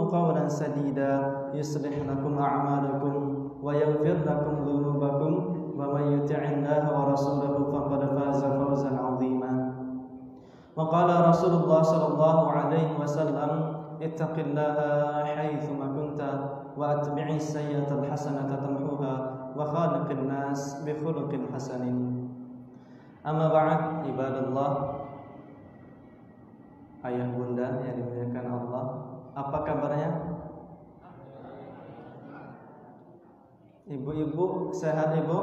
qulu qawlan sadida yuslih lakum a'malakum wa yaghfir lakum dhunubakum wa may yuti'illaha wa rasulahu faqad faza fawzan 'azima. Wa qala Rasulullah sallallahu alaihi wasallam ittaqillaha haitsuma kunta wa atbi'is sayyi'atal hasanata tamhuha wa khaliqin nas bi khuluqin hasanin. Amma ba'd, ibadallah, ayah bunda yang dimuliakan Allah, apa kabarnya? Ibu-ibu sehat ibu?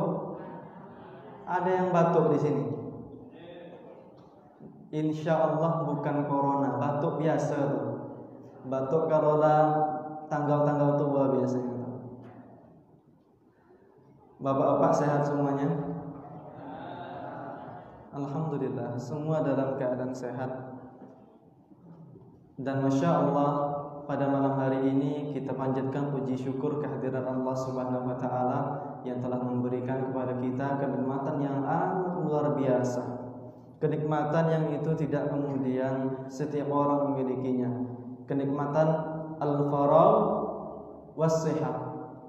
Ada yang batuk di sini? Insya Allah bukan corona, batuk biasa tuh. Batuk kalau tanggal-tanggal tua biasanya. Bapak-bapak sehat semuanya? Alhamdulillah, semua dalam keadaan sehat. Dan Masya Allah, pada malam hari ini kita panjatkan puji syukur kehadiran Allah Subhanahu wa Ta'ala yang telah memberikan kepada kita kenikmatan yang amat luar biasa. Kenikmatan yang itu tidak kemudian setiap orang memilikinya. Kenikmatan al-faragh was-sihat,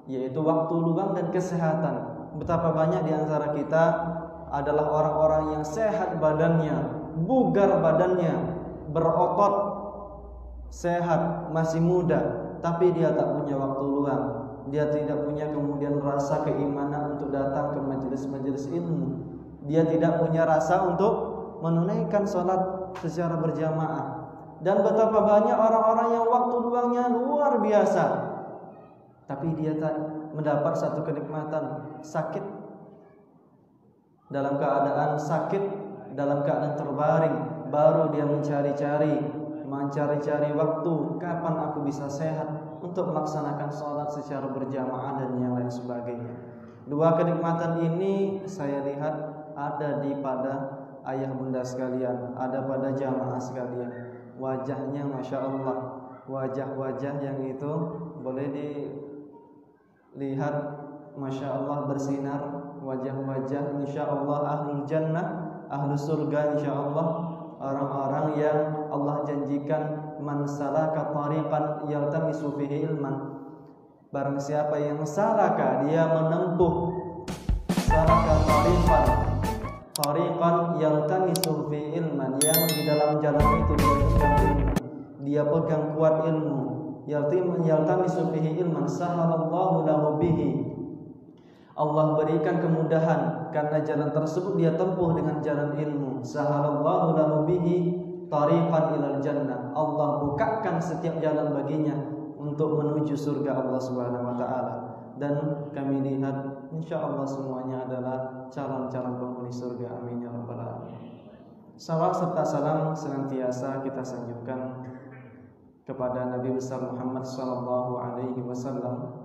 yaitu waktu luang dan kesehatan. Betapa banyak di antara kita adalah orang-orang yang sehat badannya, bugar badannya, berotot, sehat, masih muda, tapi dia tak punya waktu luang. Dia tidak punya kemudian rasa keimanan untuk datang ke majelis-majelis ilmu. Dia tidak punya rasa untuk menunaikan sholat secara berjamaah. Dan betapa banyak orang-orang yang waktu luangnya luar biasa, tapi dia tak mendapat satu kenikmatan. Sakit, dalam keadaan sakit, dalam keadaan terbaring, baru dia mencari-cari waktu kapan aku bisa sehat untuk melaksanakan sholat secara berjamaah dan yang lain sebagainya. Dua kenikmatan ini saya lihat ada pada ayah bunda sekalian, ada pada jamaah sekalian. Wajahnya Masya Allah, wajah-wajah yang itu boleh dilihat Masya Allah bersinar. Wajah-wajah Insya Allah ahlul jannah, ahlul surga Insya Allah, orang-orang yang Allah janjikan man salaka tariqan yaltamisu fihi ilman. Barang siapa yang salaka, dia menempuh, salaka tariqan yaltamisu fihi ilman, yang di dalam jalan itu dia pegang ilmu, dia pegang kuat ilmu. Yaltamisu fihi ilman sahalallahu lahu bihi, Allah berikan kemudahan karena jalan tersebut dia tempuh dengan jalan ilmu. Sahalallahu lahu bihi tariqan ilal jannah, Allah bukakan setiap jalan baginya untuk menuju surga Allah Subhanahu wa Ta'ala. Dan kami lihat insyaallah semuanya adalah calon-calon penghuni surga. Amin ya rabbal alamin. Salawat serta salam senantiasa kita sanjungkan kepada Nabi besar Muhammad sallallahu alaihi wasallam,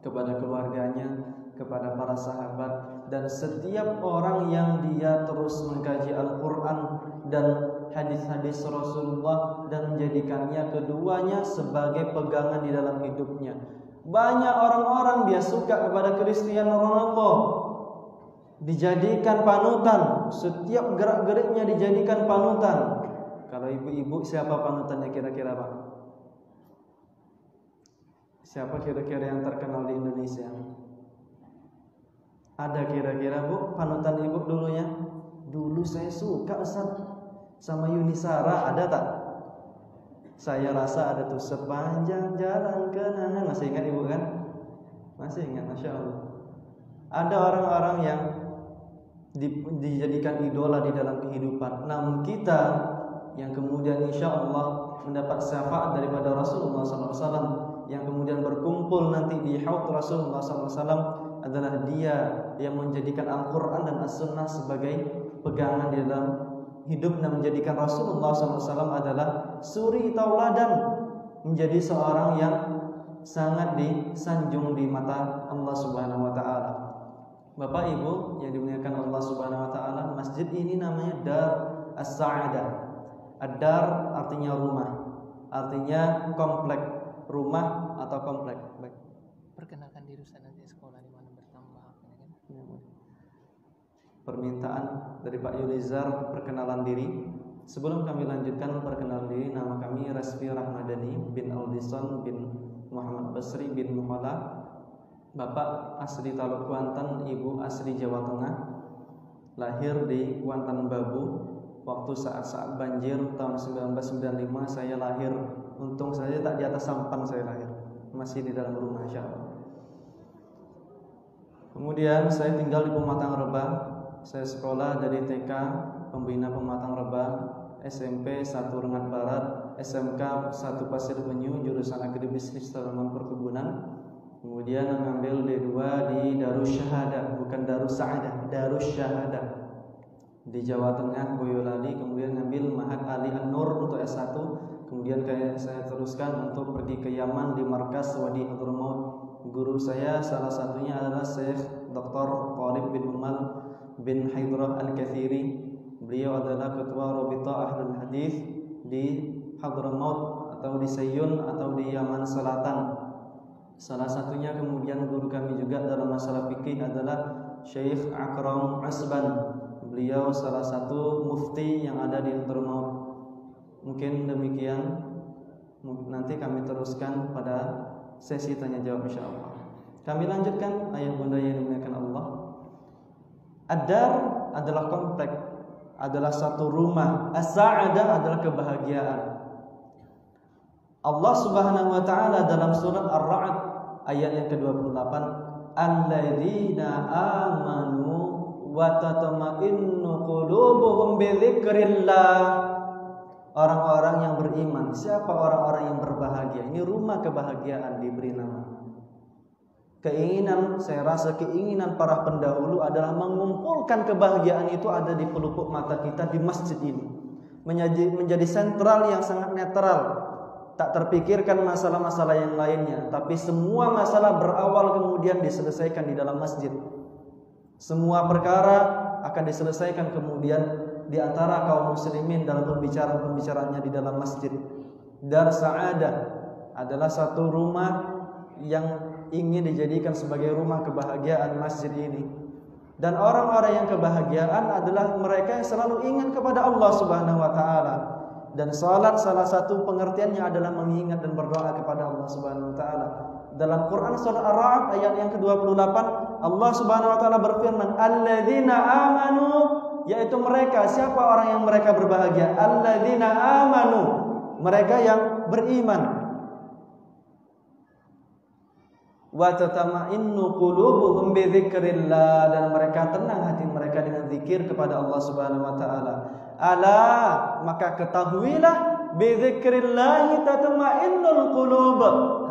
kepada keluarganya, kepada para sahabat, dan setiap orang yang dia terus mengkaji Al-Quran dan hadis-hadis Rasulullah dan menjadikannya keduanya sebagai pegangan di dalam hidupnya. Banyak orang-orang dia suka kepada Cristiano Ronaldo, dijadikan panutan, setiap gerak-geriknya dijadikan panutan. Kalau ibu-ibu, siapa panutannya kira-kira Pak? Siapa kira-kira yang terkenal di Indonesia? Ada kira-kira Bu panutan ibu dulunya? Dulu saya suka Ustaz sama Yuni Sara, ada tak? Saya rasa ada tuh, sepanjang jalan kenangan. Masih ingat ibu kan? Masih ingat, Masya Allah. Ada orang-orang yang dijadikan idola di dalam kehidupan. Namun kita yang kemudian insya Allah mendapat syafaat daripada Rasulullah SAW, yang kemudian berkumpul nanti di haud Rasulullah SAW, adalah dia yang menjadikan Al-Quran dan As-Sunnah sebagai pegangan di dalam hidup, dan menjadikan Rasulullah SAW adalah suri tauladan, menjadi seorang yang sangat disanjung di mata Allah Subhanahu wa Ta'ala. Bapak Ibu yang dimuliakan Allah Subhanahu wa Ta'ala, masjid ini namanya Dar As-Sa'adah. Ad-Dar artinya rumah, artinya komplek, rumah atau komplek. Baik. Perkenalkan diri Ustaz, nanti sekolah di mana bertambah kan? Permintaan dari Pak Yulizar perkenalan diri. Sebelum kami lanjutkan perkenalan diri, nama kami Rasfi Rahmadani bin Aldison bin Muhammad Basri bin Muhala. Bapak asli Taluk Kuantan, ibu asli Jawa Tengah. Lahir di Kuantan Babu. Waktu saat-saat banjir tahun 1995 saya lahir. Untung saja tak di atas sampan saya lahir, masih di dalam rumah, insyaallah. Kemudian saya tinggal di Pematang Rebah. Saya sekolah dari TK Pembina Pematang Rebah, SMP 1 Rengat Barat, SMK 1 Pasir Penyu, jurusan Agribisnis Tanaman Perkebunan. Kemudian mengambil D2 di Darussyahadah, bukan Darussaadah, Darussyahadah di Jawa Tengah, Boyolali. Kemudian ngambil Ma'had Ali An-Nur untuk S1. Kemudian saya teruskan untuk pergi ke Yaman di markas Wadi Hadramaut. Guru saya salah satunya adalah Syekh Dr. Talib bin Umal bin Haidrah Al-Kathiri. Beliau adalah ketua Rabithah Ahlul Hadis di Hadramaut atau di Sayyun atau di Yaman Selatan. Salah satunya kemudian guru kami juga dalam masalah fikih adalah Syekh Akram Asban. Beliau salah satu mufti yang ada di Hadramaut. Mungkin demikian. Nanti kami teruskan pada sesi tanya jawab insyaallah. Kami lanjutkan, ayah bunda yang dimuliakan Allah. Ad-dar adalah komplek, adalah satu rumah. As-sa'adah adalah kebahagiaan. Allah Subhanahu wa taala dalam surat Ar-Ra'd ayat yang ke-28, alladzina amanu wa tatma'innu qulubuhum bi dzikrillah. Orang-orang yang beriman. Siapa orang-orang yang berbahagia? Ini rumah kebahagiaan diberi nama. Keinginan, saya rasa keinginan para pendahulu adalah mengumpulkan kebahagiaan itu ada di pelupuk mata kita di masjid ini. Menjadi sentral yang sangat netral. Tak terpikirkan masalah-masalah yang lainnya. Tapi semua masalah berawal kemudian diselesaikan di dalam masjid. Semua perkara akan diselesaikan kemudian di antara kaum muslimin dalam pembicaraan-pembicaraannya di dalam masjid. Dar Sa'adah adalah satu rumah yang ingin dijadikan sebagai rumah kebahagiaan masjid ini. Dan orang-orang yang kebahagiaan adalah mereka yang selalu ingat kepada Allah Subhanahu wa taala. Dan salat salah satu pengertiannya adalah mengingat dan berdoa kepada Allah Subhanahu wa taala. Dalam Quran surah Ar-Ra'd ayat yang ke-28, Allah Subhanahu wa taala berfirman, alladzina amanu, yaitu mereka, siapa orang yang mereka berbahagia? Alladzina amanu, mereka yang beriman. Wa tatma'innu qulubuhum bi dzikrillah, dan mereka tenang hati mereka dengan zikir kepada Allah Subhanahu wa taala. Ala, maka ketahuilah bi dzikrillah tatma'innul qulub.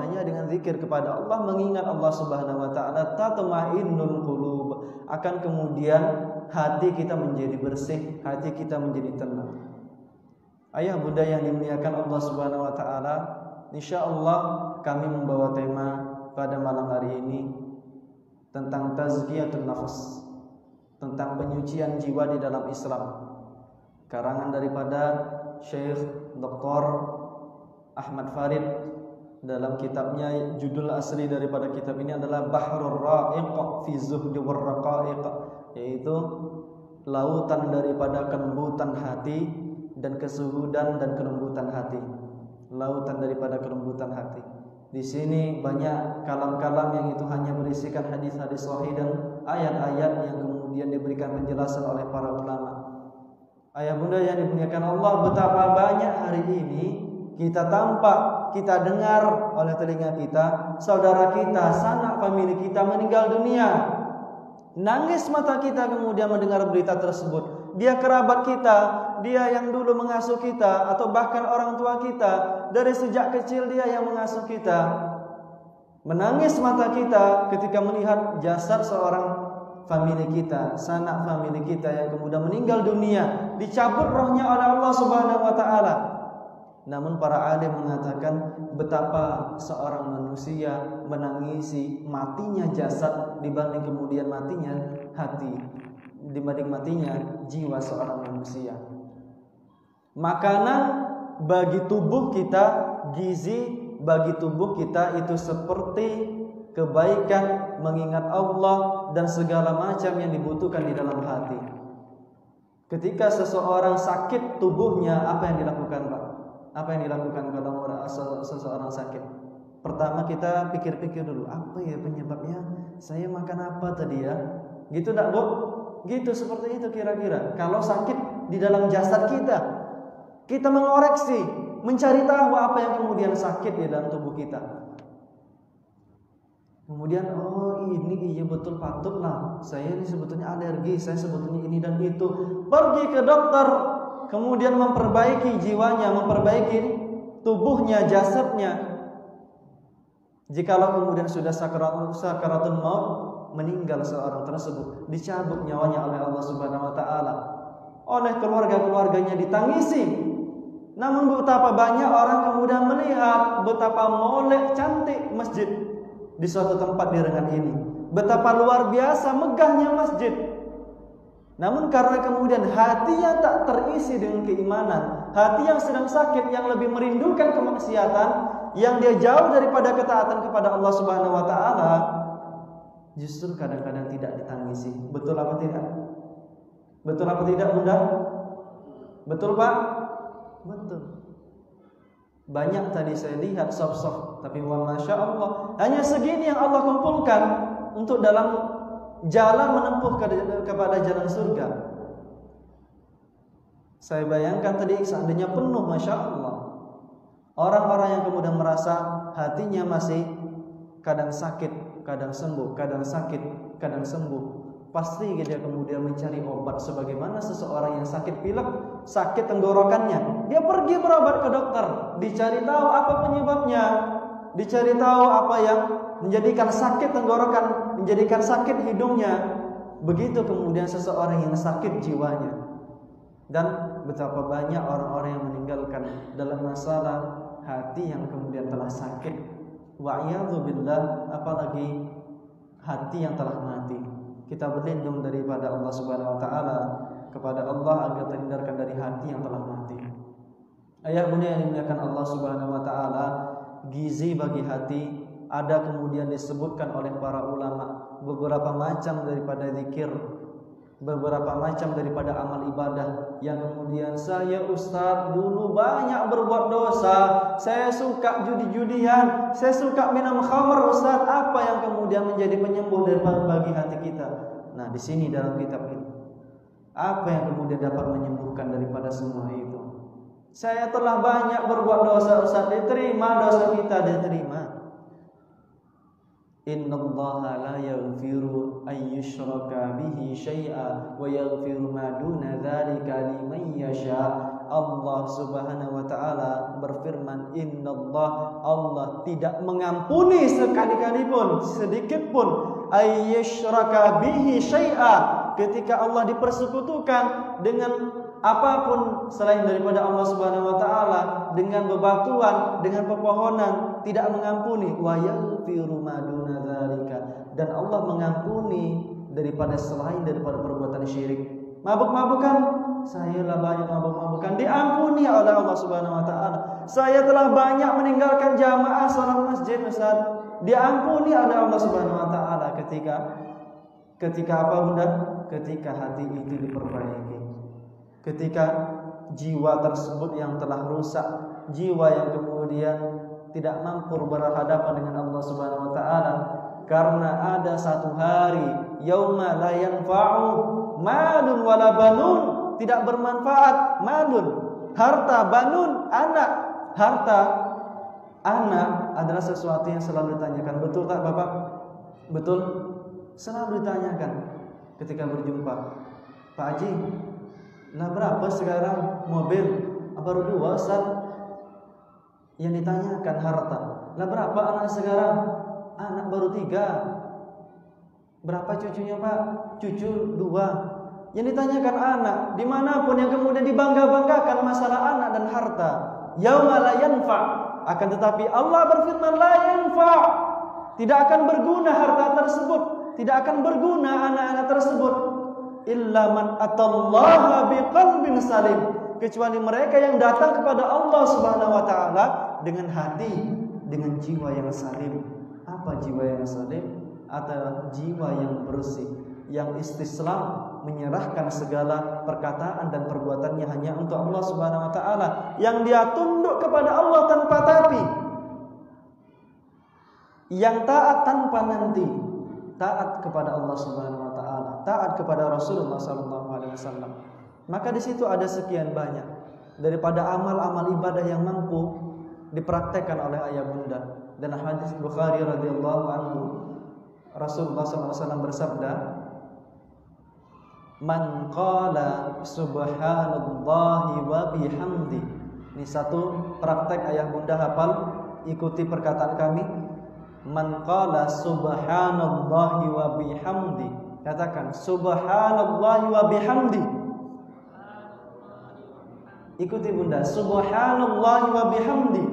Hanya dengan zikir kepada Allah, mengingat Allah Subhanahu wa taala, tatma'innul qulub, akan kemudian hati kita menjadi bersih, hati kita menjadi tenang. Ayah bunda yang dimuliakan Allah Subhanahu wa taala, insyaallah kami membawa tema pada malam hari ini tentang tazkiyatun nafs, tentang penyucian jiwa di dalam Islam. Karangan daripada Syekh Dr. Ahmad Farid dalam kitabnya, judul asli daripada kitab ini adalah Bahrul Ra'iq fi Zuhdi war Raqa'iq, yaitu lautan daripada kelembutan hati dan kesuhudan dan kelembutan hati. Lautan daripada kelembutan hati. Di sini banyak kalam-kalam yang itu hanya berisikan hadis-hadis sahih dan ayat-ayat yang kemudian diberikan penjelasan oleh para ulama. Ayah bunda yang dimuliakan Allah, betapa banyak hari ini kita tampak, kita dengar oleh telinga kita, saudara kita, sanak famili kita meninggal dunia. Nangis mata kita kemudian mendengar berita tersebut. Dia kerabat kita, dia yang dulu mengasuh kita, atau bahkan orang tua kita, dari sejak kecil dia yang mengasuh kita. Menangis mata kita ketika melihat jasad seorang famili kita, sanak famili kita yang kemudian meninggal dunia, dicabut rohnya oleh Allah Subhanahu wa taala. Namun para alim mengatakan betapa seorang manusia menangisi matinya jasad dibanding kemudian matinya hati, dibanding matinya jiwa seorang manusia. Makanan bagi tubuh kita, gizi bagi tubuh kita itu seperti kebaikan, mengingat Allah dan segala macam yang dibutuhkan di dalam hati. Ketika seseorang sakit tubuhnya, apa yang dilakukan, Pak? Apa yang dilakukan kalau seseorang sakit? Pertama kita pikir-pikir dulu, apa ya penyebabnya? Saya makan apa tadi ya? Gitu enggak, Bu? Gitu, seperti itu kira-kira. Kalau sakit di dalam jasad kita mengoreksi, mencari tahu apa yang kemudian sakit di dalam tubuh kita. Kemudian, oh ini iya betul, patutlah saya ini sebetulnya alergi, saya sebetulnya ini dan itu. Pergi ke dokter, kemudian memperbaiki jiwanya, memperbaiki tubuhnya, jasadnya. Jikalau kemudian sudah sakaratul maut, meninggal seorang tersebut, dicabut nyawanya oleh Allah Subhanahu wa taala. Oleh keluarga-keluarganya ditangisi. Namun betapa banyak orang kemudian melihat betapa molek cantik masjid di suatu tempat di Rengat ini. Betapa luar biasa megahnya masjid. Namun karena kemudian hatinya tak terisi dengan keimanan, hati yang sedang sakit, yang lebih merindukan kemaksiatan, yang dia jauh daripada ketaatan kepada Allah Subhanahu wa taala, justru kadang-kadang tidak ditangisi. Betul apa tidak? Betul apa tidak, Bunda? Betul, Pak? Betul. Banyak tadi saya lihat soft-soft, tapi masya Allah, hanya segini yang Allah kumpulkan untuk dalam jalan menempuh kepada jalan surga. Saya bayangkan tadi seandainya penuh, masya Allah, orang-orang yang kemudian merasa hatinya masih kadang sakit, kadang sembuh, kadang sakit, kadang sembuh, pasti dia kemudian mencari obat. Sebagaimana seseorang yang sakit pilek, sakit tenggorokannya, dia pergi berobat ke dokter, dicari tahu apa penyebabnya, dicari tahu apa yang menjadikan sakit tenggorokan, menjadikan sakit hidungnya. Begitu kemudian seseorang yang sakit jiwanya. Dan betapa banyak orang-orang yang meninggalkan dalam masalah hati yang kemudian telah sakit. Wa'iyadzubillah, apalagi hati yang telah mati. Kita berlindung daripada Allah Subhanahu wa taala, kepada Allah agar terhindarkan dari hati yang telah mati. Ayat bunda yang dimuliakan Allah Subhanahu wa taala, gizi bagi hati ada kemudian disebutkan oleh para ulama, beberapa macam daripada zikir, beberapa macam daripada amal ibadah yang kemudian saya Ustaz dulu banyak berbuat dosa, saya suka judi-judian, saya suka minum khamr Ustaz. Apa yang kemudian menjadi penyembuh bagi hati kita? Nah, di sini dalam kitab ini, apa yang kemudian dapat menyembuhkan daripada semua itu? Saya telah banyak berbuat dosa Ustaz, diterima dosa kita, diterima. Innallaha la yaghfiru ay yushraka bihi syai'a wa yaghfiru ma duna dzalika liman yasha. Allah Subhanahu wa taala berfirman, innallah, Allah tidak mengampuni sekali-kali pun, sedikit pun, ay yushraka bihi syai'a, ketika Allah dipersekutukan dengan apapun selain daripada Allah Subhanahu wa taala, dengan bebatuan, dengan pepohonan, tidak mengampuni. Wa yaghfiru ma duna dzalika, dan Allah mengampuni daripada selain daripada perbuatan syirik. Mabuk-mabukan, saya telah banyak mabuk-mabukan, diampuni oleh Allah Subhanahu wa taala. Saya telah banyak meninggalkan jamaah salat masjid Ustaz, diampuni oleh Allah Subhanahu wa taala. Ketika apa Bunda? Ketika hati itu diperbaiki. Ketika jiwa tersebut yang telah rusak, jiwa yang kemudian tidak mampu berhadapan dengan Allah Subhanahu wa taala, karena ada satu hari yauma la yanfa'u malun wala banun, tidak bermanfaat malun, harta, banun, anak. Harta, anak adalah sesuatu yang selalu ditanyakan. Betul tak Bapak? Betul? Selalu ditanyakan ketika berjumpa. Pak Haji, nah berapa sekarang mobil? Baru 2 Ustaz. Yang ditanyakan harta. Lah berapa anak sekarang? Anak baru 3. Berapa cucunya Pak? Cucu 2. Yang ditanyakan anak. Dimanapun yang kemudian dibangga-banggakan masalah anak dan harta. Yauma la yanfa'. Akan tetapi Allah berfirman la yanfa'. Tidak akan berguna harta tersebut, tidak akan berguna anak-anak tersebut, illa man atallaha biqalbin salim, kecuali mereka yang datang kepada Allah Subhanahu wa taala dengan hati, dengan jiwa yang salim. Apa jiwa yang salim? Adalah jiwa yang bersih, yang istislam, menyerahkan segala perkataan dan perbuatannya hanya untuk Allah Subhanahu wa taala, yang dia tunduk kepada Allah tanpa tapi, yang taat tanpa nanti, taat kepada Allah Subhanahu wa taala, taat kepada Rasulullah sallallahu alaihi wasallam. Maka di situ ada sekian banyak daripada amal-amal ibadah yang mampu dipraktekkan oleh ayah bunda. Dan hadis Bukhari radhiyallahu anhu, Rasulullah SAW bersabda, "Man qala subhanallahi wa bihamdi." Ini satu praktek ayah bunda hafal, ikuti perkataan kami. Man qala subhanallahi wa bihamdi. Katakan subhanallahi wa bihamdi. Ikuti bunda, subhanallahi wa bihamdi.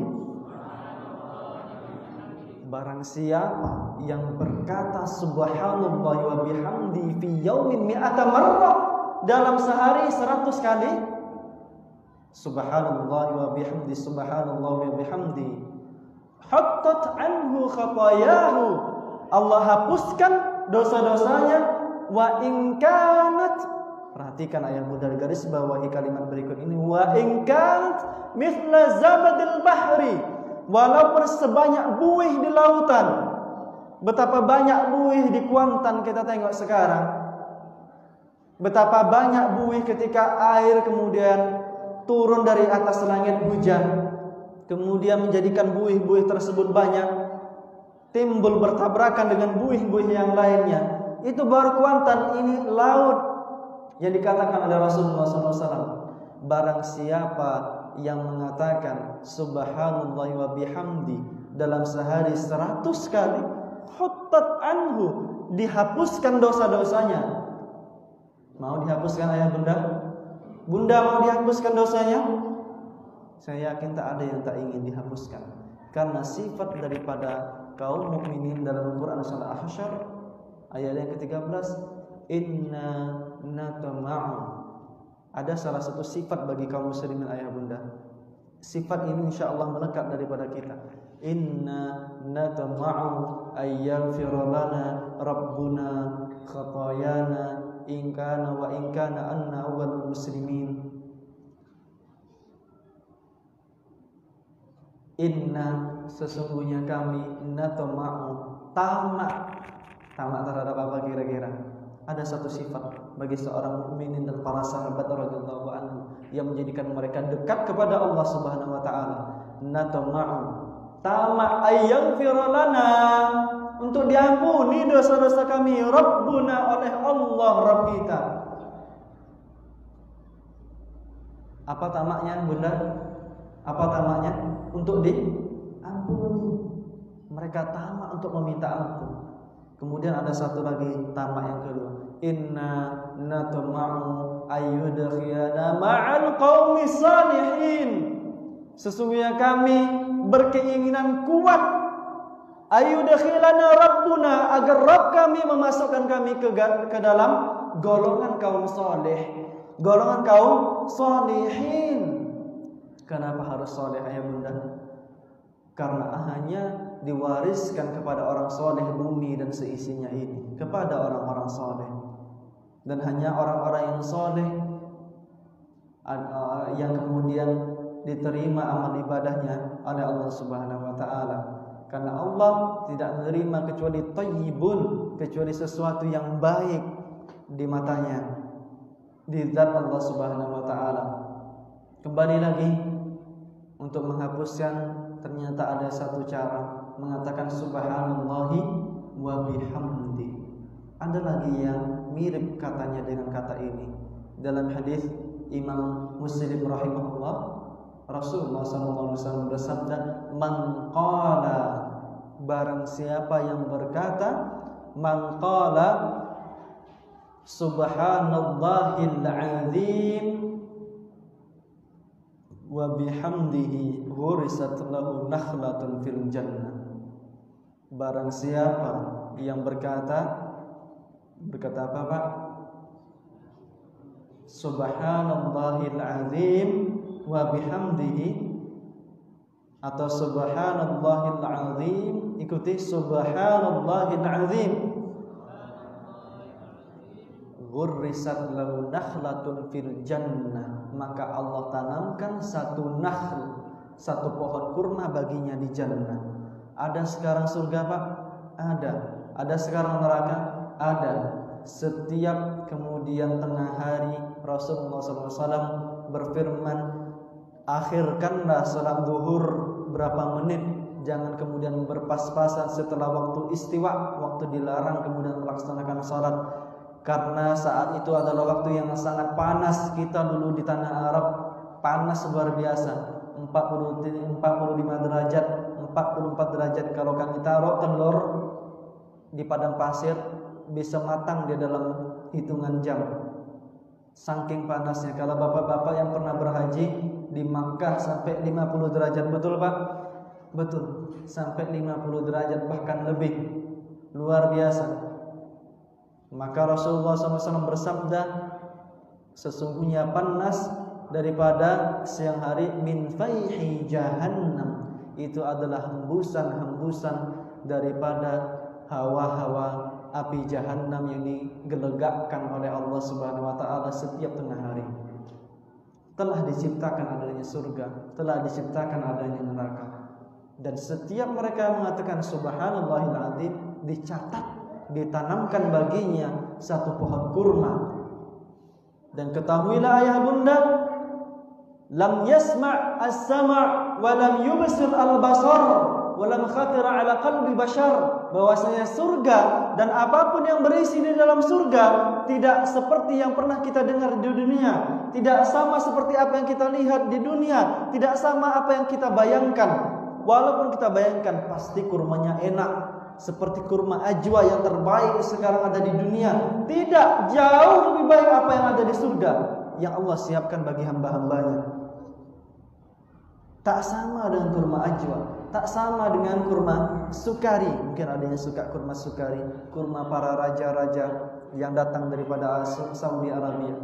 Barang siapa yang berkata subhanallahi wa bihamdi fi yaumin mi'ata marrah, dalam sehari 100 kali subhanallahi wa bihamdi, subhanallahi wa bihamdi, hattat anhu khatayahu, Allah hapuskan dosa-dosanya. Wa in kanat, perhatikan ayat mudah garis bawahi kalimat berikut ini, wa in kanat mithla zabadil bahri, walaupun sebanyak buih di lautan. Betapa banyak buih di Kuantan kita tengok sekarang. Betapa banyak buih ketika air kemudian turun dari atas langit hujan, kemudian menjadikan buih-buih tersebut banyak, timbul bertabrakan dengan buih-buih yang lainnya. Itu baru Kuantan, ini laut yang dikatakan oleh Rasulullah SAW. Barang siapa yang mengatakan subhanallahi wa bihamdi dalam sehari 100 kali, huttat anhu, dihapuskan dosa-dosanya. Mau dihapuskan ayah bunda? Bunda mau dihapuskan dosanya? Saya yakin tak ada yang tak ingin dihapuskan. Karena sifat daripada kaum mukminin dalam Quran surah Al-Hasyr ayat yang ke-13, inna natama'u. Ada salah satu sifat bagi kaum muslimin ayah bunda. Sifat ini insyaallah melekat daripada kita. Inna natama'u ayyaghfira lana rabbuna khatayana in kana wa in kana anna awwalul muslimin. Inna, sesungguhnya kami, natama'u, tamak terhadap apa kira-kira? Ada satu sifat bagi seorang mukminin dan para sahabat radhiyallahu anhu yang menjadikan mereka dekat kepada Allah Subhanahu wa taala. Natama'u, tamak ayyaghfira lana, untuk diampuni dosa-dosa kami, Rabbuna, oleh Allah Rabb kita. Apa tamaknya bunda? Apa tamaknya? Untuk diampuni. Mereka tamak untuk meminta ampun. Kemudian ada satu lagi tamak yang kedua. Inna natama'u ayyudkhilana ma'al qaumi salihin. Sesungguhnya kami berkeinginan kuat ayyudkhilana rabbuna, agar Rabb kami memasukkan kami ke dalam golongan kaum saleh, golongan kaum salihin. Kenapa harus saleh ayah bunda? Karena hanya diwariskan kepada orang soleh bumi dan seisinya ini, kepada orang-orang soleh. Dan hanya orang-orang yang soleh yang kemudian diterima amal ibadahnya oleh Allah Subhanahu wa taala. Karena Allah tidak menerima kecuali thayyibun, kecuali sesuatu yang baik di matanya, di zat Allah Subhanahu wa taala. Kembali lagi, untuk menghapuskan ternyata ada satu cara, mengatakan subhanallahi wa bihamdi. Ada lagi yang mirip katanya dengan kata ini. Dalam hadis Imam Muslim rahimahullah, Rasulullah SAW bersabda, man qala, barang siapa yang berkata, man qala subhanallahil azim wa bihamdihi ghurisat lahu nakhlatun fil jannah. Barang siapa yang berkata apa Pak? Subhanallahil azim wa bihamdihi, atau subhanallahil azim, ikuti subhanallahil azim. ghurrisat lahu nakhlatun fil jannah, maka Allah tanamkan satu nakhl, satu pohon kurma baginya di jannah. Ada sekarang surga Pak? Ada. Ada sekarang neraka? Ada. Setiap kemudian tengah hari Rasulullah SAW berfirman, akhirkanlah salat zuhur berapa menit, jangan kemudian berpas-pasan setelah waktu istiwa, waktu dilarang kemudian melaksanakan salat. Karena saat itu adalah waktu yang sangat panas. Kita dulu di tanah Arab panas luar biasa, 45 derajat, 44 derajat. Kalau kami taruh telur di padang pasir bisa matang di dalam hitungan jam, saking panasnya. Kalau bapak-bapak yang pernah berhaji di Makkah sampai 50 derajat, betul Pak? Betul, sampai 50 derajat bahkan lebih, luar biasa. Maka Rasulullah SAW bersabda, sesungguhnya panas daripada siang hari min faihi jahannam, itu adalah hembusan-hembusan daripada hawa-hawa api jahannam yang digelegakkan oleh Allah Subhanahu wa taala setiap tengah hari. Telah diciptakan adanya surga, telah diciptakan adanya neraka. Dan setiap mereka mengatakan subhanallahil azim, dicatat, ditanamkan baginya satu pohon kurma. Dan ketahuilah ayah bunda, lam yasma' as-sama' wa lam yubsir al-basar wa lam khatira ala qalbi bashar, bahwasanya surga dan apapun yang berisi di dalam surga tidak seperti yang pernah kita dengar di dunia, tidak sama seperti apa yang kita lihat di dunia, tidak sama apa yang kita bayangkan. Walaupun kita bayangkan pasti kurmanya enak, seperti kurma ajwa yang terbaik sekarang ada di dunia, tidak, jauh lebih baik apa yang ada di surga yang Allah siapkan bagi hamba-hambanya. Tak sama dengan kurma ajwa, tak sama dengan kurma sukari. Mungkin ada yang suka kurma sukari, kurma para raja-raja yang datang daripada Saudi Arabia.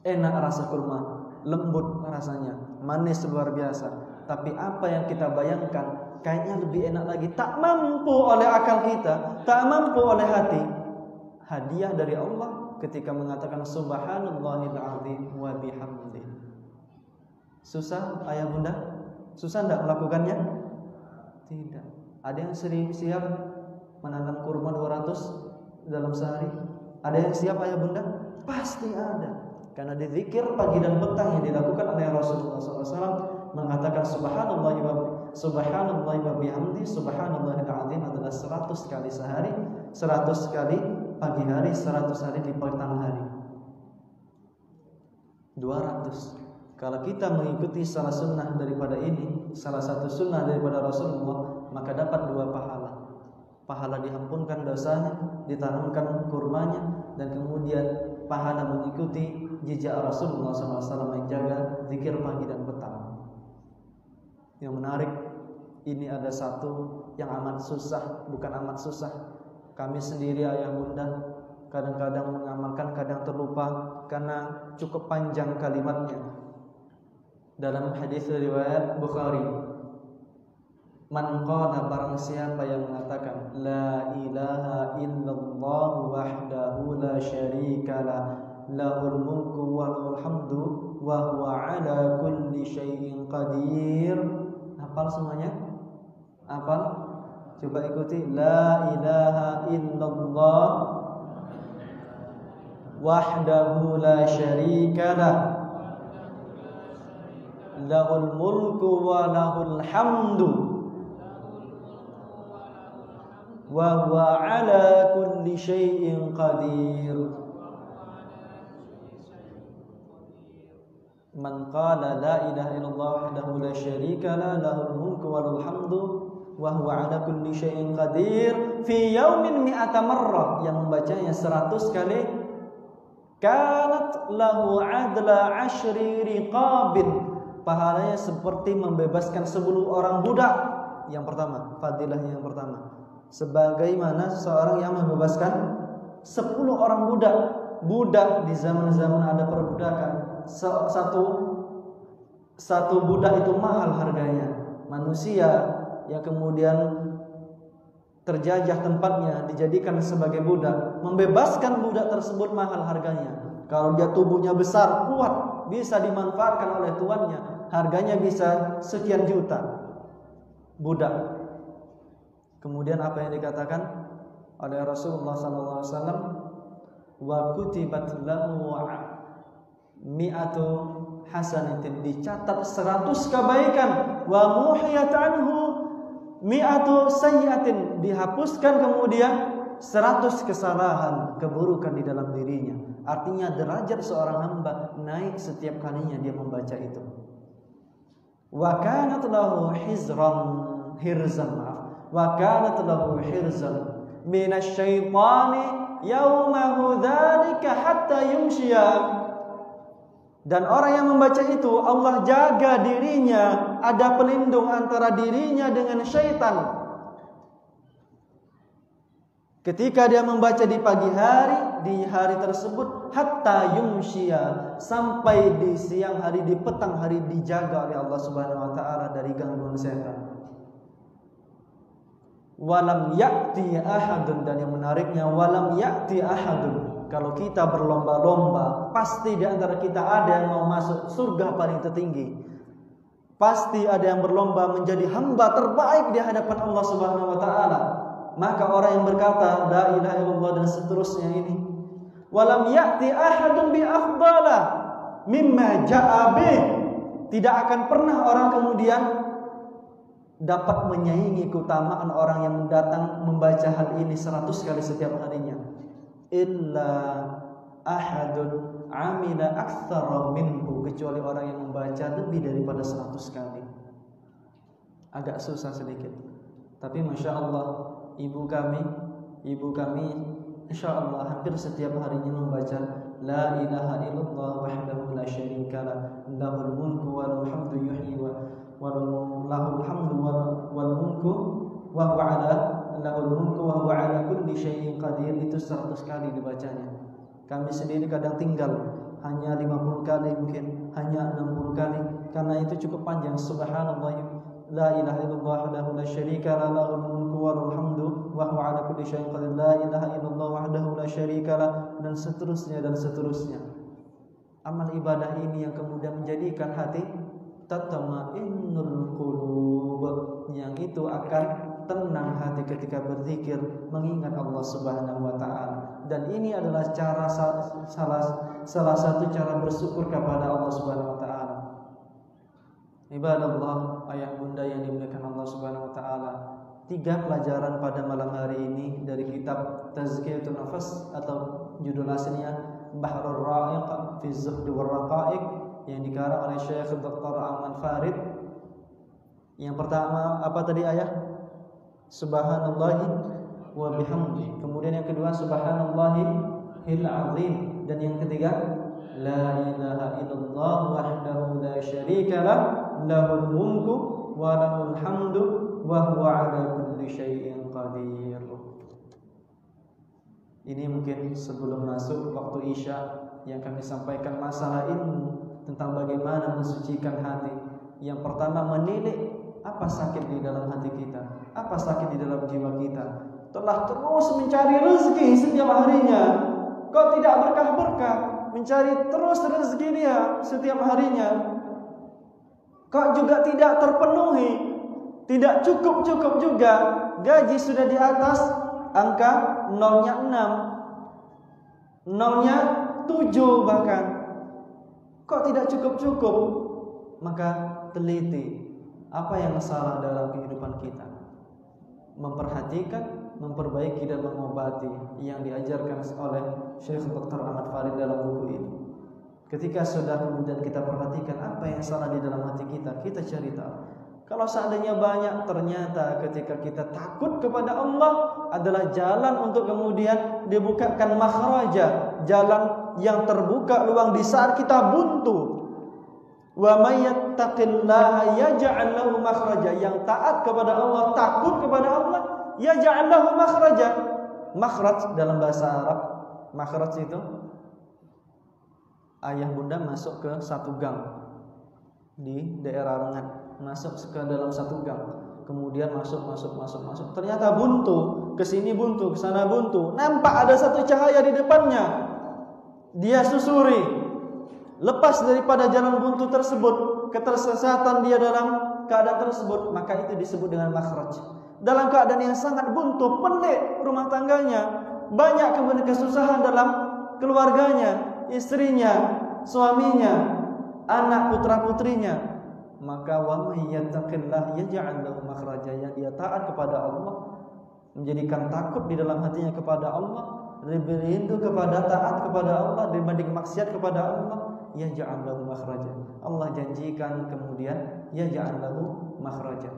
Enak rasa kurma, lembut rasanya, manis luar biasa. Tapi apa yang kita bayangkan kayaknya lebih enak lagi. Tak mampu oleh akal kita, tak mampu oleh hati. Hadiah dari Allah ketika mengatakan subhanallahil azim wa bihamdih. Susah ayah bunda? Susah enggak melakukannya? Tidak. Ada yang siap menanam kurma 200 dalam sehari? Ada yang siap ayah bunda? Pasti ada. Karena dizikir pagi dan petang yang dilakukan oleh Rasulullah SAW mengatakan subhanallah wa bihamdi, subhanallahil azim adalah 100 kali sehari, 100 kali pagi hari, 100 hari di petang hari. 200. Kalau kita mengikuti salah sunnah daripada ini, salah satu sunnah daripada Rasulullah, maka dapat 2 pahala. Pahala diampunkan dosanya, ditanamkan kurmanya, dan kemudian pahala mengikuti jejak Rasulullah SAW menjaga zikir pagi dan petang. Yang menarik, ini ada satu yang amat susah, bukan amat susah. Kami sendiri ayah bunda kadang-kadang mengamalkan, kadang terlupa karena cukup panjang kalimatnya. Dalam hadis riwayat Bukhari, man qala, barang siapa yang mengatakan la ilaha illallah wahdahu la syarikalah, lahul mulku wa lahul hamdu wa huwa ala kulli syai'in qadir. Hafal semuanya? Hafal? Coba ikuti. La ilaha illallah wahdahu la syarikalah, lahul mulku wa lahul hamdu wa huwa ala kulli syai'in qadir. Man qala la ilaha illallah wahdahu la syarika la, lahul mulku wa lahul hamdu wa huwa ala kulli syai'in qadir fi yaumin mi'ata marrah, yang membacanya 100 kali, kanat lahu adla 10 riqabin, pahalanya seperti membebaskan 10 orang budak. Yang pertama, fadilahnya yang pertama, sebagaimana seorang yang membebaskan 10 orang budak. Budak di zaman-zaman ada perbudakan, satu budak itu mahal harganya. Manusia yang kemudian terjajah tempatnya, dijadikan sebagai budak. Membebaskan budak tersebut mahal harganya. Kalau dia tubuhnya besar, kuat, bisa dimanfaatkan oleh tuannya, harganya bisa sekian juta. Budak. Kemudian apa yang dikatakan oleh Rasulullah SAW? Wa kutibat lahu mi'atu hasanatin, dicatat 100 kebaikan. Wa muhiyat anhu mi'atu sayyi'atin, dihapuskan kemudian 100 kesalahan, keburukan di dalam dirinya. Artinya derajat seorang hamba naik setiap kalinya dia membaca itu. Wa kanat lahu hirzan minasyaitani yaumahu dzalika hatta yumshiya. Dan orang yang membaca itu Allah jaga dirinya, ada pelindung antara dirinya dengan syaitan. Ketika dia membaca di pagi hari, di hari tersebut hatta yumshiya, sampai di siang hari, di petang hari, dijaga oleh Allah Subhanahu wa taala dari gangguan setan. Walam ya'ti ahadun, dan yang menariknya walam ya'ti ahadun. Kalau kita berlomba-lomba, pasti di antara kita ada yang mau masuk surga paling tertinggi. Pasti ada yang berlomba menjadi hamba terbaik di hadapan Allah Subhanahu wa taala. Maka orang yang berkata la ilaha illallah dan seterusnya ini, walam ya'ti ahadun bi afdala mimma ja'a bih, tidak akan pernah orang kemudian dapat menyaingi keutamaan orang yang datang membaca hal ini 100 kali setiap harinya. Illa ahadun amila aktsara minhu, kecuali orang yang membaca lebih daripada 100 kali. Agak susah sedikit, tapi masya Allah ibu kami insya Allah hampir setiap harinya membaca la ilaha illallah wahdahu la syarikalah lahul mulku wa lahul hamdu yuhyi wa lahul hamdu wal mulku wa huwa ala lahul mulku wa huwa ala kulli syai'in qadir. Itu 100 kali dibacanya. Kami sendiri kadang tinggal hanya 50 kali, mungkin hanya 60 kali, karena itu cukup panjang. Subhanallah la ilaha illallah wahdahu la syarikalah lahul mulku wa lahul hamdu wa huwa ala kulli syai'in qadir, la ilaha illallah wahdahu la syarikalah, dan seterusnya dan seterusnya. Amal ibadah ini yang kemudian menjadikan hati tatma'innul qulub, yang itu akan tenang hati ketika berzikir mengingat Allah Subhanahu wa taala. Dan ini adalah cara salah satu cara bersyukur kepada Allah Subhanahu wa taala. Ibadallah, ayah bunda yang dimuliakan Allah Subhanahu wa taala, 3 pelajaran pada malam hari ini dari kitab Tazkiyatun Nafas, atau judul aslinya Bahrul Ra'iq fi Zuhd wal Raqa'iq, yang dikarang oleh Syekh Dr. Ahmad Farid. Yang pertama apa tadi ayah? Subhanallahi wa bihamdi. Kemudian yang kedua subhanallahil azim, dan yang ketiga la ilaha illallah wahdahu la syarikalah lahul mulku wa lahul hamdu wa huwa ala kulli syai'in qadir. Ini mungkin sebelum masuk waktu Isya yang kami sampaikan masalah ilmu tentang bagaimana mensucikan hati. Yang pertama, menilik apa sakit di dalam hati kita, apa sakit di dalam jiwa kita. Telah terus mencari rezeki setiap harinya, kok tidak berkah-berkah, mencari terus rezeki dia setiap harinya, kok juga tidak terpenuhi, tidak cukup juga. Gaji sudah di atas angka nolnya 6, nolnya 7 bahkan, kok tidak cukup. Maka teliti apa yang salah dalam kehidupan kita, memperhatikan, memperbaiki dan mengobati yang diajarkan oleh Syekh Dr. Ahmad Farid dalam buku ini. Ketika sudah kemudian kita perhatikan apa yang salah di dalam hati kita, kita cari tahu. Kalau seandainya banyak, ternyata ketika kita takut kepada Allah adalah jalan untuk kemudian dibukakan makhraja, jalan yang terbuka luang di saat kita buntu. Wa may yattaqillaha yaj'al lahu makhraja, yang taat kepada Allah, takut kepada Allah, yaj'al lahu makhraja. Makhraj dalam bahasa Arab, makhraj itu ayah bunda masuk ke satu gang di daerah Rengat, masuk ke dalam satu gang, kemudian masuk. Ternyata buntu, ke sini buntu, ke sana buntu. Nampak ada satu cahaya di depannya. Dia susuri. Lepas daripada jalan buntu tersebut, ketersesatan dia dalam keadaan tersebut, maka itu disebut dengan makhraj. Dalam keadaan yang sangat buntu, pendek rumah tangganya, banyak kemudian kesusahan dalam keluarganya, istrinya, suaminya, anak putra-putrinya, maka wa may yattaqillah yaj'al lahu makhraja, yang dia taat kepada Allah, menjadikan takut di dalam hatinya kepada Allah, lebih rindu kepada taat kepada Allah dibanding maksiat kepada Allah, yaj'al lahu makhraja. Allah janjikan kemudian yaj'al lahu makhraja.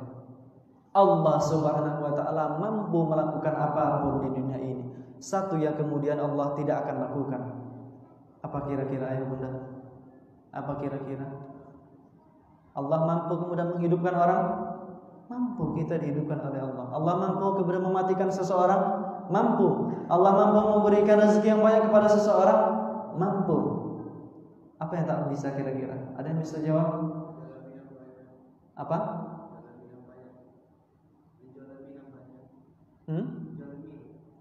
Allah Subhanahu wa taala mampu melakukan apapun di dunia ini. Satu yang kemudian Allah tidak akan lakukan. Apa kira-kira ayah bunda? Apa kira-kira? Allah mampu kemudian menghidupkan orang? Mampu kita dihidupkan oleh Allah. Allah mampu kemudian mematikan seseorang? Mampu. Allah mampu memberikan rezeki yang banyak kepada seseorang? Mampu. Apa yang tak bisa kira-kira? Ada yang bisa jawab? Apa?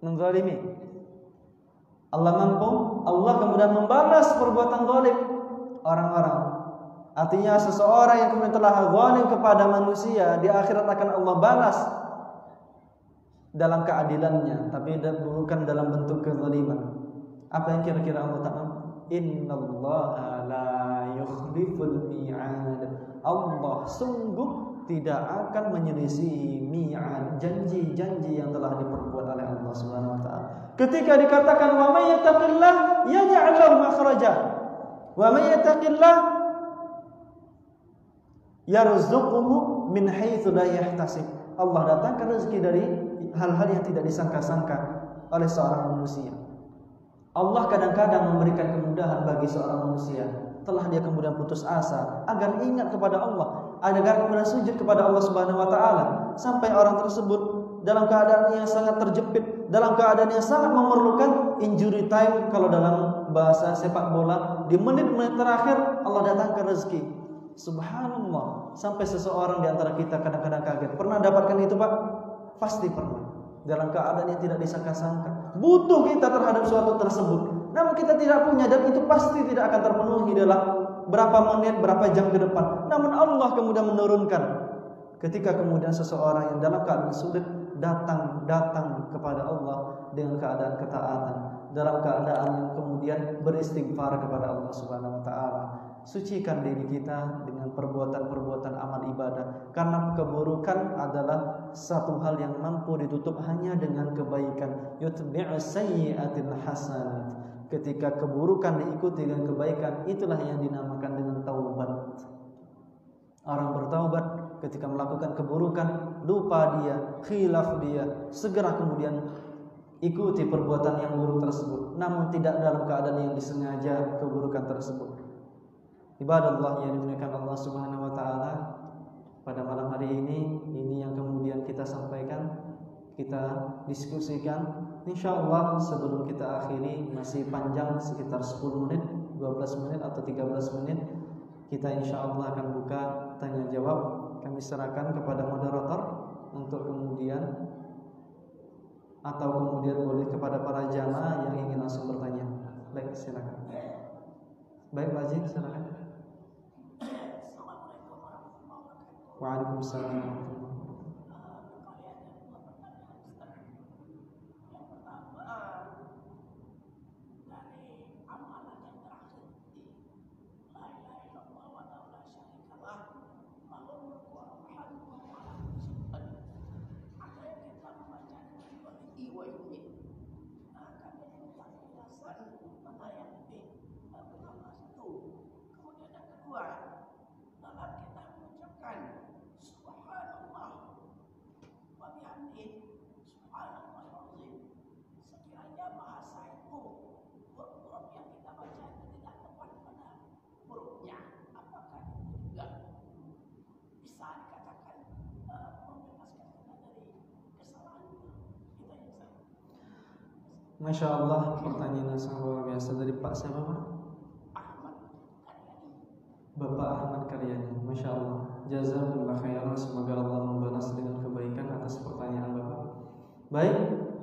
Menzalimi. Allah mampu. Allah kemudian membalas perbuatan zalim orang-orang. Artinya seseorang yang kemudian telah zalim kepada manusia, di akhirat akan Allah balas dalam keadilannya, tapi bukan dalam bentuk kezaliman. Apa yang kira-kira Allah tak mampu? Innallaha la yukhliful mi'ad. Allah sungguh tidak akan menyelisihi mi'ad, janji-janji yang telah diperbuat oleh Allah Subhanahu wa taala. Ketika dikatakan wa may yattaqillah yaj'al lahu makhraja. Wa may yattaqillah yarzuquhu min haitsu la yahtasib. Allah datangkan rezeki dari hal-hal yang tidak disangka-sangka oleh seorang manusia. Allah kadang-kadang memberikan kemudahan bagi seorang manusia telah dia kemudian putus asa, agar ingat kepada Allah, agar kemudian sujud kepada Allah Subhanahu wa taala, sampai orang tersebut dalam keadaan yang sangat terjepit, dalam keadaan yang sangat memerlukan injury time kalau dalam bahasa sepak bola, di menit-menit terakhir Allah datangkan rezeki. Subhanallah, sampai seseorang di antara kita kadang-kadang kaget. Pernah dapatkan itu, Pak? Pasti pernah. Dalam keadaan yang tidak disangka-sangka, butuh kita terhadap suatu tersebut, namun kita tidak punya, dan itu pasti tidak akan terpenuhi dalam berapa menit, berapa jam ke depan. Namun Allah kemudian menurunkan. Ketika kemudian seseorang yang dalam keadaan sulit datang kepada Allah dengan keadaan ketaatan, dalam keadaan yang kemudian beristighfar kepada Allah Subhanahu wa taala. Sucikan diri kita dengan perbuatan-perbuatan amal ibadah, karena keburukan adalah satu hal yang mampu ditutup hanya dengan kebaikan. Yutbi'u sayyi'atil hasanat. Ketika keburukan diikuti dengan kebaikan, itulah yang dinamakan dengan taubat. Orang bertaubat ketika melakukan keburukan, lupa dia, khilaf dia, segera kemudian ikuti perbuatan yang buruk tersebut, namun tidak dalam keadaan yang disengaja keburukan tersebut. Ibadah Allah yang dimuliakan Allah Subhanahu wa taala, pada malam hari ini yang kemudian kita sampaikan, kita diskusikan. Insyaallah sebelum kita akhiri, masih panjang sekitar 10 menit, 12 menit atau 13 menit. Kita insyaallah akan buka tanya jawab. Kami serahkan kepada moderator untuk kemudian, atau kemudian boleh kepada para jamaah yang ingin langsung bertanya. Baik, silakan. Baik, Pak Haji, silakan. Waalaikumsalam. Masya Allah, pertanyaan yang sangat luar biasa dari Pak siapa, Pak? Bapak Ahmad Karyani. Masya Allah, jazakallah khairan, semoga Allah membalas dengan atas pertanyaan Bapak. Baik,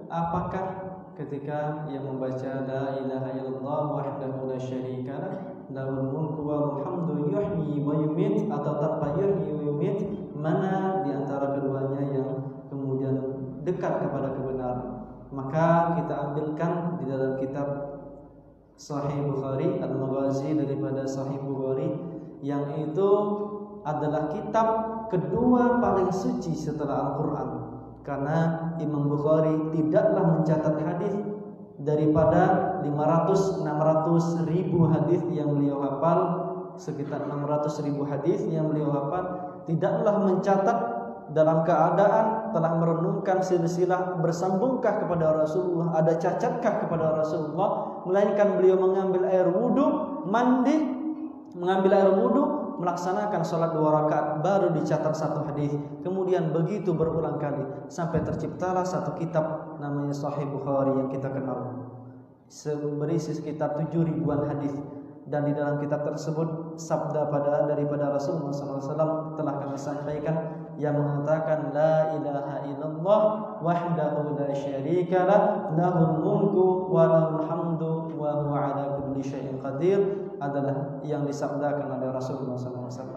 apakah ketika yang membaca la ilaha illallah wahdahu la syarikalah lahul mulku wa hamdu yuhyi wa yumit atau tanpa yuhyi wa yumit, mana di antara keduanya yang kemudian dekat kepada kebenaran? Maka kita ambilkan di dalam kitab Sahih Bukhari Al-Maghazi daripada Sahih Bukhari, yang itu adalah kitab kedua paling suci setelah Al-Quran. Karena Imam Bukhari tidaklah mencatat hadis daripada 500-600 ribu hadis yang beliau hafal, sekitar 600 ribu hadis yang beliau hafal, tidaklah mencatat dalam keadaan telah merenungkan silsilah bersambungkah kepada Rasulullah, ada cacatkah kepada Rasulullah, melainkan beliau mengambil air wudu, mandi, mengambil air wudu, melaksanakan sholat 2 rakaat, baru dicatat satu hadis. Kemudian begitu berulang kali sampai terciptalah satu kitab namanya Sahih Bukhari yang kita kenal, berisi sekitar 7.000-an hadis. Dan di dalam kitab tersebut sabda daripada Rasulullah SAW telah kami sampaikan, yang mengatakan la ilaha illallah wahdahu la syarikalah lahul mulku wa lahul hamdu wa huwa ala kulli syai'in qadir, adalah yang disabdakan oleh Rasulullah SAW.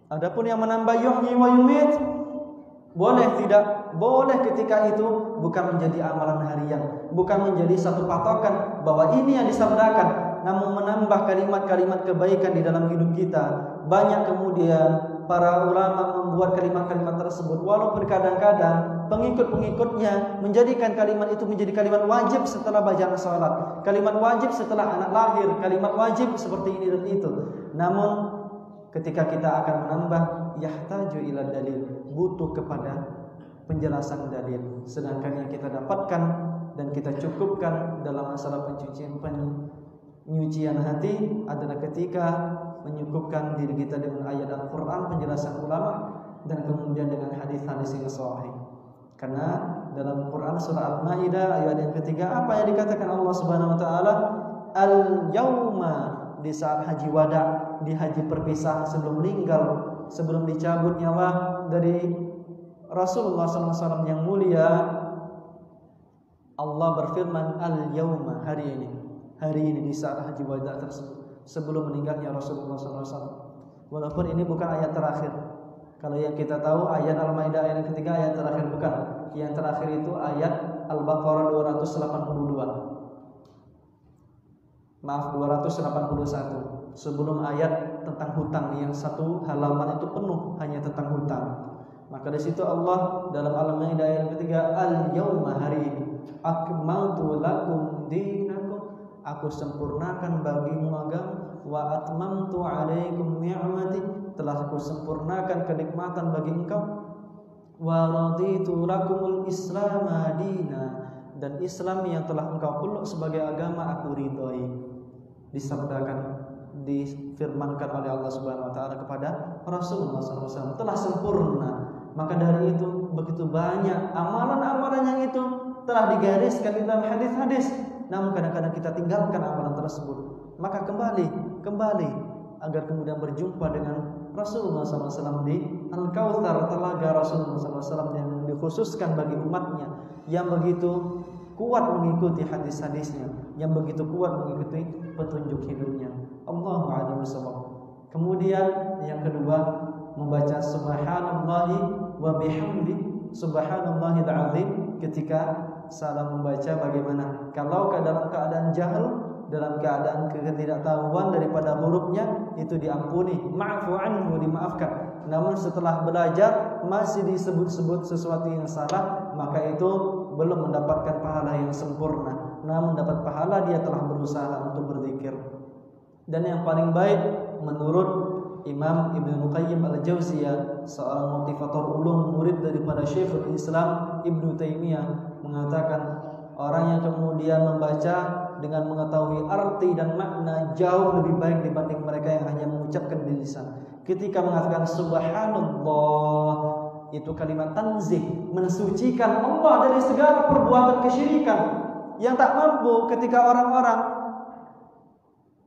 Adapun yang menambah yuhyi wa yumit, boleh tidak? Boleh ketika itu bukan menjadi amalan harian, bukan menjadi satu patokan bahwa ini yang disabdakan, namun menambah kalimat-kalimat kebaikan di dalam hidup kita. Banyak kemudian para ulama membuat kalimat-kalimat tersebut, walaupun kadang-kadang pengikut-pengikutnya menjadikan kalimat itu menjadi kalimat wajib setelah bacaan salat, kalimat wajib setelah anak lahir, kalimat wajib seperti ini dan itu. Namun ketika kita akan menambah, yahtaju ila dalil, butuh kepada penjelasan dalil. Sedangkan yang kita dapatkan dan kita cukupkan dalam masalah penyucian hati adalah ketika menyukupkan diri kita dengan ayat Al-Quran, penjelasan ulama, dan kemudian dengan hadis-hadis yang sahih. Karena dalam Quran surah Al-Maidah ayat yang ketiga, apa yang dikatakan Allah Subhanahu wa taala? Al-yauma, di saat haji wada, di haji perpisahan sebelum meninggal, sebelum dicabut nyawa dari Rasulullah SAW yang mulia, Allah berfirman al-yauma, hari ini di saat haji wada tersebut, sebelum meninggalnya Rasulullah SAW. Walaupun ini bukan ayat terakhir. Kalau yang kita tahu ayat Al-Maidah ayat yang ketiga ayat terakhir, bukan. Yang terakhir itu ayat Al-Baqarah 281. Sebelum ayat tentang hutang yang satu halaman itu penuh hanya tentang hutang. Maka di situ Allah dalam Al-Maidah ayat yang ketiga, al-yauma, hari ini, akmaltu lakum dinakum, aku sempurnakan bagimu agama, wa atmamtu alaikum ni'mati, telah aku sempurnakan kenikmatan bagi engkau, wa raditu lakumul Islam madina, dan Islam yang telah engkau peluk sebagai agama aku ridhoi. Disabdakan, difirmankan oleh Allah Subhanahu wa taala kepada Rasulullah SAW, telah sempurna. Maka dari itu begitu banyak amalan-amalan yang itu telah digariskan di dalam hadis-hadis, namun kadang-kadang kita tinggalkan amalan tersebut. Maka kembali agar kemudian berjumpa dengan Rasulullah SAW di Al-Kautsar, telaga Rasulullah SAW yang dikhususkan bagi umatnya, yang begitu kuat mengikuti hadis-hadisnya, yang begitu kuat mengikuti petunjuk hidupnya. Allahu a'lam bishawab. Kemudian yang kedua, membaca subhanallahi wa bihamdi, subhanallahil azim, ketika salah membaca bagaimana? Kalau dalam keadaan jahil, dalam keadaan ketidaktahuan daripada hurufnya, itu diampuni, ma'fu anhu, dimaafkan. Namun setelah belajar masih disebut-sebut sesuatu yang salah, maka itu belum mendapatkan pahala yang sempurna. Namun dapat pahala dia telah berusaha untuk berzikir. Dan yang paling baik menurut Imam Ibnu Qayyim Al-Jauziyah, seorang motivator ulum, murid daripada Syekhul Islam Ibnu Taimiyah, mengatakan orang yang kemudian membaca dengan mengetahui arti dan makna jauh lebih baik dibanding mereka yang hanya mengucapkan di lisan. Ketika mengatakan subhanallah, itu kalimat tanzih, mensucikan Allah dari segala perbuatan kesyirikan. Yang tak mampu ketika orang-orang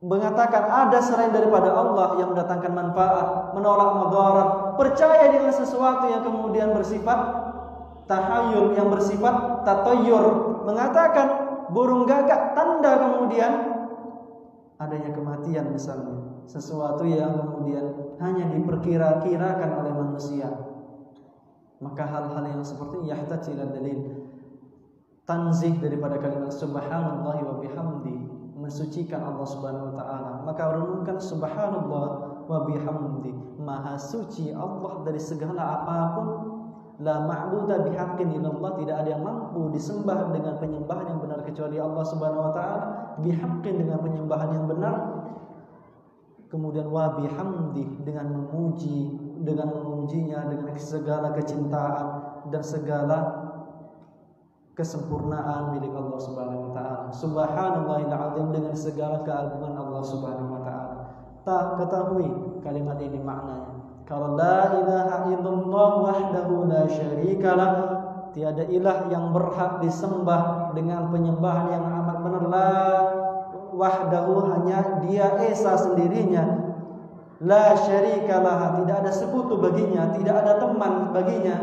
mengatakan ada selain daripada Allah yang mendatangkan manfaat, menolak madarat, percaya dengan sesuatu yang kemudian bersifat tahayul, yang bersifat tatoyur, mengatakan burung gagak tanda kemudian adanya kematian misalnya, sesuatu yang kemudian hanya diperkira-kirakan oleh manusia. Maka hal-hal yang seperti ini yahtaj ila dalil, tanzih daripada kalimat subhanallahi wa bihamdi, mensucikan Allah Subhanahu wa taala. Maka renungkan subhanallah wa bihamdi, maha suci Allah dari segala apapun. La ma'budu bihaqqin illallah, tidak ada yang mampu disembah dengan penyembahan yang benar kecuali Allah Subhanahu wa taala. Bihaqqin, dengan penyembahan yang benar. Kemudian wa bihamdi, dengan memujinya dengan segala kecintaan dan segala kesempurnaan milik Allah Subhanahu wa taala. Subhanallahil azim, dengan segala keagungan Allah Subhanahu wa taala. Ketahui kalimat ini maknanya. Kalau la ilaha illallah wahdahu la syarikalah, tiada ilah yang berhak disembah dengan penyembahan yang amat benar. La wahdahu, hanya dia esa sendirinya. La syarikalah, tidak ada sekutu baginya, tidak ada teman baginya.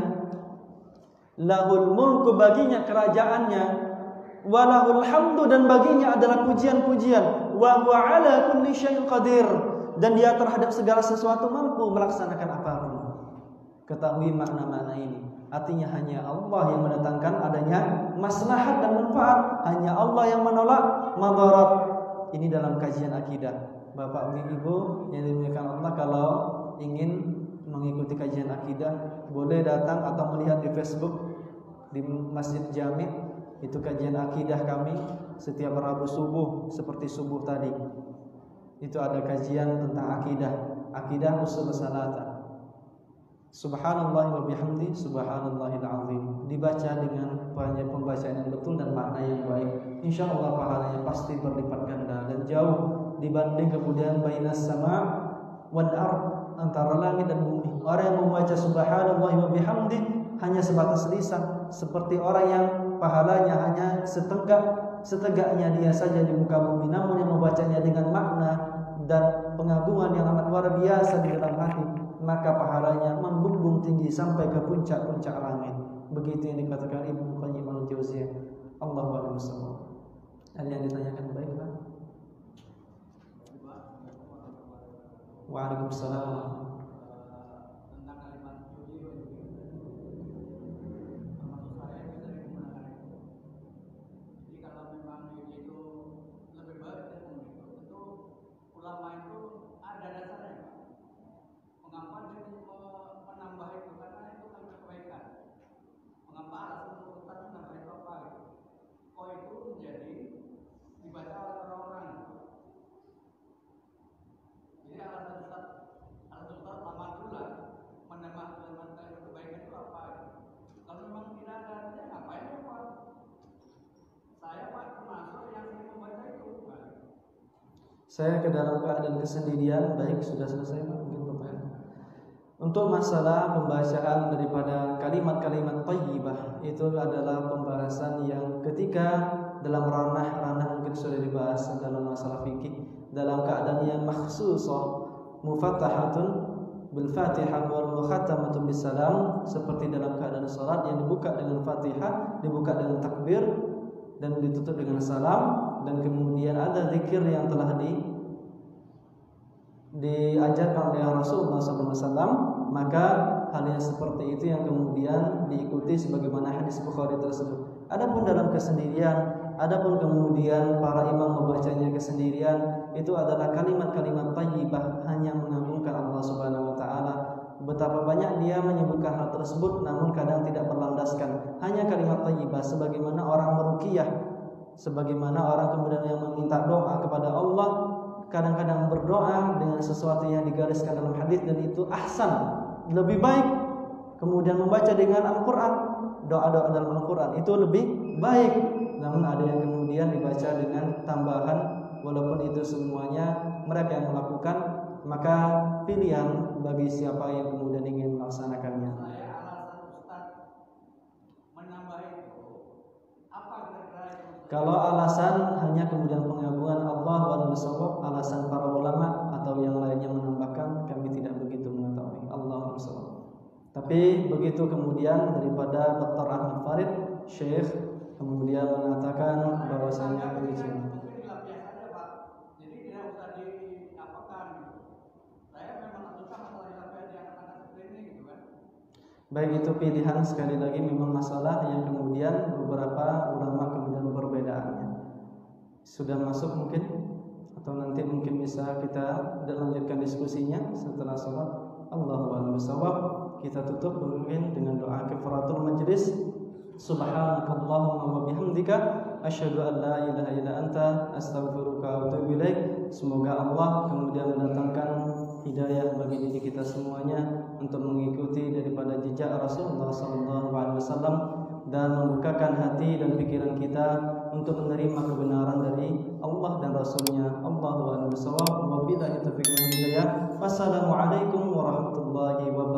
Lahul mulku, baginya kerajaannya. Walahul hamdu, dan baginya adalah pujian-pujian. Wa huwa ala kulli syai'in qadir, dan dia terhadap segala sesuatu mampu melaksanakan apapun. Ketahui makna-makna ini. Artinya hanya Allah yang mendatangkan adanya maslahat dan manfaat, hanya Allah yang menolak madarat. Ini dalam kajian akidah. Bapak Ibu yang dimuliakan Allah, kalau ingin mengikuti kajian akidah boleh datang atau melihat di Facebook di Masjid Jami. Itu kajian akidah kami setiap Rabu subuh, seperti subuh tadi. Itu ada kajian tentang akidah usul salata. Subhanallah wa bihamdi subhanallahil azim, dibaca dengan banyak pembacaan yang betul dan makna yang baik. Insyaallah pahalanya pasti berlipat ganda dan jauh dibanding kemudian bainas sama wal ard, antara langit dan bumi. Orang yang membaca subhanallah wa bihamdi hanya sebatas lisan, seperti orang yang pahalanya hanya setegaknya dia saja di muka bumi, namun yang membacanya dengan makna dan pengagungan yang amat luar biasa di dalam hati, maka pahalanya membumbung tinggi sampai ke puncak-puncak langit. Begitu yang dikatakan Ibnu Qayyim al-Jauziyah. Allahu a'lam bishawab. Ada yang ditanyakan baik, Pak? Waalaikumsalam. Saya ke dalam keadaan kesendirian. Baik, sudah selesai Pak, mungkin pertanyaan. Untuk masalah pembacaan daripada kalimat-kalimat thayyibah, itu adalah pembahasan yang ketika dalam ranah-ranah mungkin sudah dibahas dalam masalah fikih, dalam keadaan yang makhsusah, mufattahatun bil Fatihah wal mukhattamatun bis salam, seperti dalam keadaan salat yang dibuka dengan Fatihah, dibuka dengan takbir dan ditutup dengan salam. Dan kemudian ada zikir yang telah diajarkan oleh Rasulullah SAW, maka hal yang seperti itu yang kemudian diikuti sebagaimana hadis Bukhari tersebut. Adapun dalam kesendirian, adapun kemudian para imam membacanya kesendirian, itu adalah kalimat-kalimat thayyibah, hanya mengagungkan Allah Subhanahu wa taala. Betapa banyak dia menyebutkan hal tersebut, namun kadang tidak berlandaskan. Hanya kalimat thayyibah, sebagaimana orang meruqyah, sebagaimana orang kemudian yang meminta doa kepada Allah, kadang-kadang berdoa dengan sesuatu yang digariskan dalam hadis, dan itu ahsan, lebih baik. Kemudian membaca dengan Al-Quran, doa-doa dalam Al-Quran itu lebih baik. Namun ada yang kemudian dibaca dengan tambahan, walaupun itu semuanya mereka yang melakukan, maka pilihan bagi siapa yang kemudian ingin melaksanakannya. Kalau alasan hanya kemudian pengagungan Allah wa nusawab, alasan para ulama atau yang lainnya menambahkan, kami tidak begitu mengetahui. Allahu a'lam. Tapi begitu kemudian daripada Dr. Ahmad Farid, Syekh kemudian mengatakan bahwasanya perizinan. Baik, itu pilihan, sekali lagi memang masalah yang kemudian beberapa ulama kemudian perbedaannya. Sudah masuk mungkin, atau nanti mungkin bisa kita lanjutkan diskusinya setelah sholat. Allahu a'lam bishawab. Kita tutup mungkin dengan doa kafaratul majlis. Subhanakallahumma wa bihamdika asyhadu an la ilaha illa anta astaghfiruka wa atubu ilaik. Semoga Allah kemudian mendatangkan hidayah bagi diri kita semuanya untuk mengikuti daripada jejak Rasulullah SAW dan membukakan hati dan pikiran kita untuk menerima kebenaran dari Allah dan Rasulnya. Allahu a'lam bishawab. Wabillahi taufiq wal hidayah. Wassalamualaikum warahmatullahi wabarakatuh.